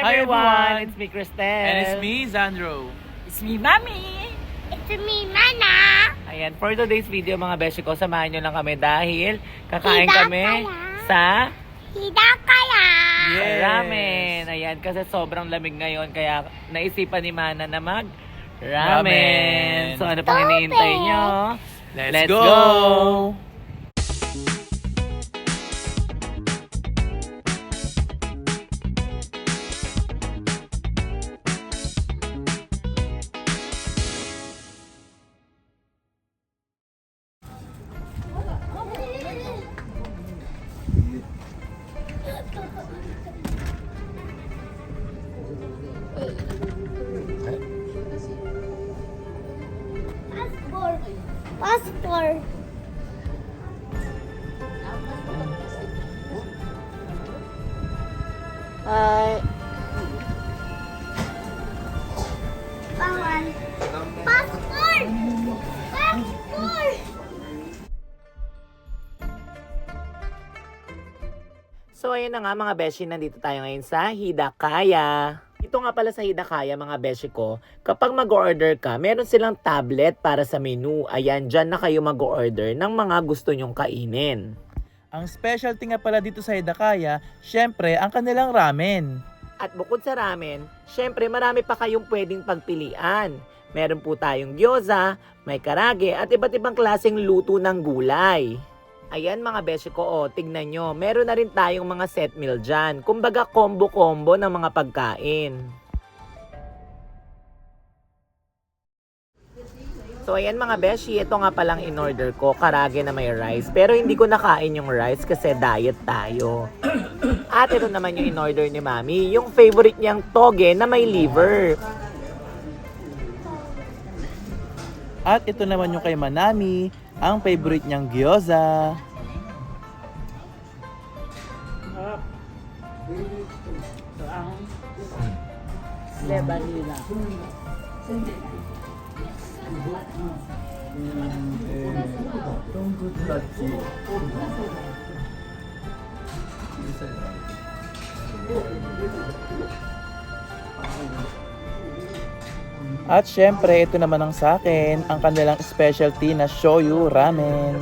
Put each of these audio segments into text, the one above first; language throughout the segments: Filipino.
Hi everyone! It's me, Cristel. And it's me, Zandro. It's me, Mami. It's me, Mana. Ayan, for today's video mga beshi ko, samahan nyo lang kami dahil kakain Hida kami kaya? sa Hidakaya. Yes. ramen. Ayan, kasi sobrang lamig ngayon kaya naisipan ni Mana na mag ramen. Ramen. So ano pang iniintay nyo? Let's go! Passport. Hi! Bawal. Passport. Passport. So ayun na nga mga beshi, nandito tayo ngayon sa Hidakaya. Ito nga pala sa Hidakaya mga beshi ko, kapag mag-order ka, meron silang tablet para sa menu. Ayan, dyan na kayo mag-order ng mga gusto nyong kainin. Ang specialty nga pala dito sa Hidakaya, syempre, ang kanilang ramen. At bukod sa ramen, syempre marami pa kayong pwedeng pagpilian. Meron po tayong gyoza, may karage at iba't ibang klaseng luto ng gulay. Ayan mga beshi ko, tignan nyo, meron na rin tayong mga set meal dyan. Kumbaga combo-combo ng mga pagkain. So ayan mga beshi, ito nga palang in-order ko, karage na may rice. Pero hindi ko nakain yung rice kasi diet tayo. At ito naman yung in-order ni Mami, yung favorite niyang toge na may liver. At ito naman yung kay Manami, ang favorite niyang gyoza. Ito ang Lebanila. At syempre, ito naman ang sa akin, ang kanilang specialty na shoyu ramen.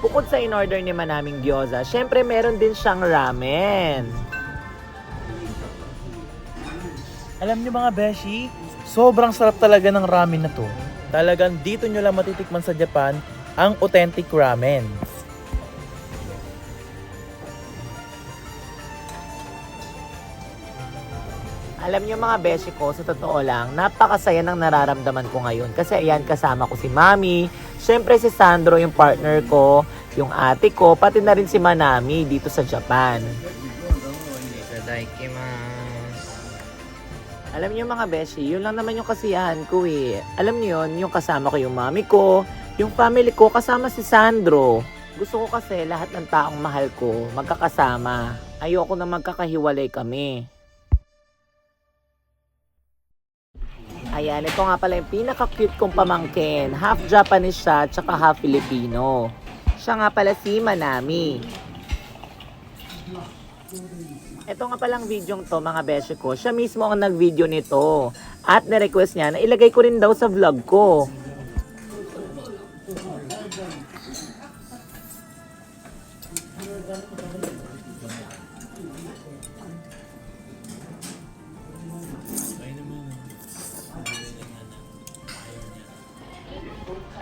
Bukod sa in-order ni Manaming gyoza, syempre meron din siyang ramen. Alam niyo mga beshi, sobrang sarap talaga ng ramen na to. Talagang dito nyo lang matitikman sa Japan ang authentic ramen. Alam niyo mga beshi ko, sa totoo lang, napakasaya ng nararamdaman ko ngayon. Kasi ayan, kasama ko si Mami, syempre si Sandro yung partner ko, yung ate ko, pati na rin si Manami dito sa Japan. Alam niyo mga beshi, yun lang naman yung kasiyahan ko eh. Alam niyo yun, yung kasama ko yung mami ko, yung family ko, kasama si Sandro. Gusto ko kasi lahat ng taong mahal ko magkakasama. Ayoko na magkakahiwalay kami. Ayan, ito nga pala yung pinaka-cute kong pamangkin. Half Japanese siya, tsaka half Filipino. Siya nga pala si Manami. Ito nga palang video to mga beshi ko. Siya mismo ang nag-video nito. At na-request niya na ilagay ko rin daw sa vlog ko.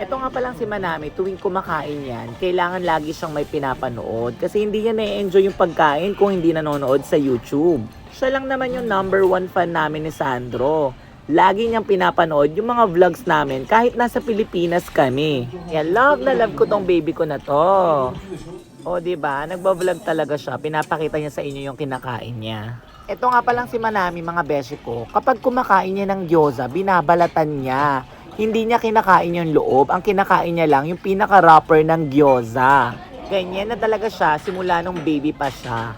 Ito nga palang si Manami, tuwing kumakain yan, kailangan lagi siyang may pinapanood kasi hindi niya na-enjoy yung pagkain kung hindi nanonood sa YouTube. Siya lang naman yung number 1 fan namin ni Sandro. Lagi niyang pinapanood yung mga vlogs namin kahit nasa Pilipinas kami. Yan, love na love ko tong baby ko na to. O diba, nagbablog talaga siya, pinapakita niya sa inyo yung kinakain niya. Ito nga palang si Manami mga beshi ko, kapag kumakain niya ng gyoza, binabalatan niya. Hindi niya kinakain yung loob, ang kinakain niya lang yung pinaka-wrapper ng gyoza. Ganyan na talaga siya simula nung baby pa siya.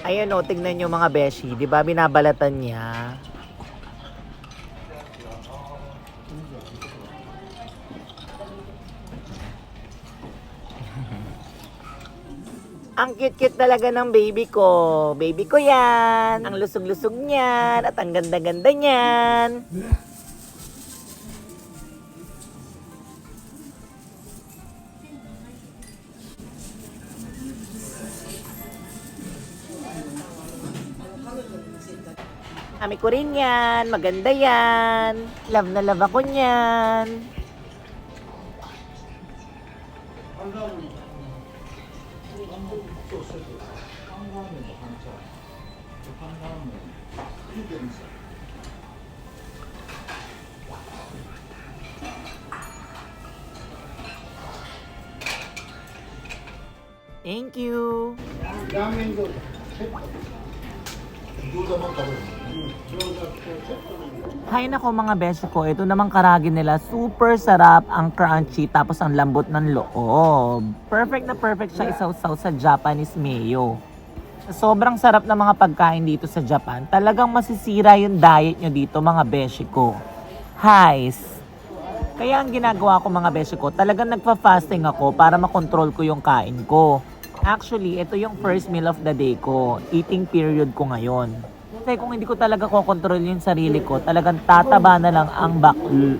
Ayan o, tignan nyo mga beshi, di ba binabalatan niya? Ang cute-cute talaga ng baby ko. Baby ko yan. Ang lusog-lusog niyan at ang ganda-ganda niyan. Ami ko rin yan. Maganda yan. Love na love ako niyan. Thank you. Hay nako mga beso ko, ito namang karagi nila. Super sarap, ang crunchy, tapos ang lambot ng loob. Perfect na perfect siya isawsaw sa Japanese mayo. Sobrang sarap ng mga pagkain dito sa Japan. Talagang masisira yung diet nyo dito mga beshi ko. Highs. Kaya ang ginagawa ko mga beshi ko, talagang nagpa-fasting ako para makontrol ko yung kain ko. Actually, ito yung first meal of the day ko. Eating period ko ngayon. Kasi kung hindi ko talaga kokontrol yung sarili ko, talagang tataba na lang ang bakl.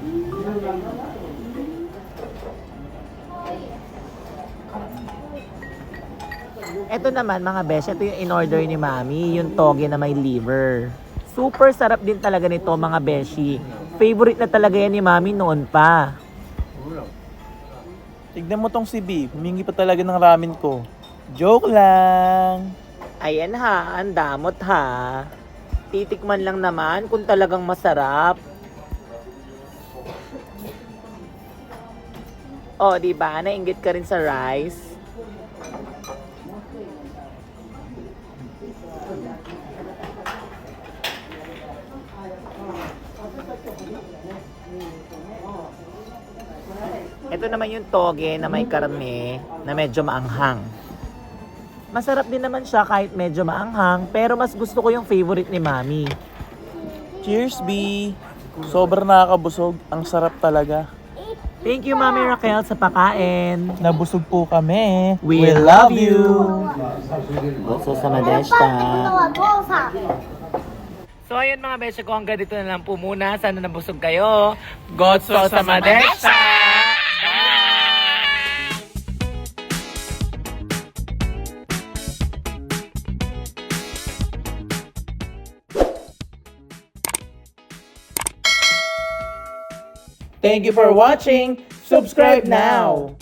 Ito naman mga besh, ito yung in-order ni Mami, yung toge na may liver. Super sarap din talaga nito mga beshi. Favorite na talaga yan ni Mami noon pa. Tignan mo tong si B, humingi pa talaga ng ramen ko. Joke lang! Ayan ha, ang damot ha. Titikman lang naman kung talagang masarap. Oh, di ba? Nainggit ka rin sa rice. Ito naman yung toge na may karne na medyo maanghang. Masarap din naman siya kahit medyo maanghang, pero mas gusto ko yung favorite ni Mami. Cheers, B! Sobrang nakakabusog. Ang sarap talaga. Thank you Mami Raquel sa pakain. Nabusog po kami. We love you! Goso sa Madeshta. So ayun mga besyo ko, hanggang dito na lang po muna. Sana nabusog kayo. Goso sa Madeshta! Thank you for watching. Subscribe now.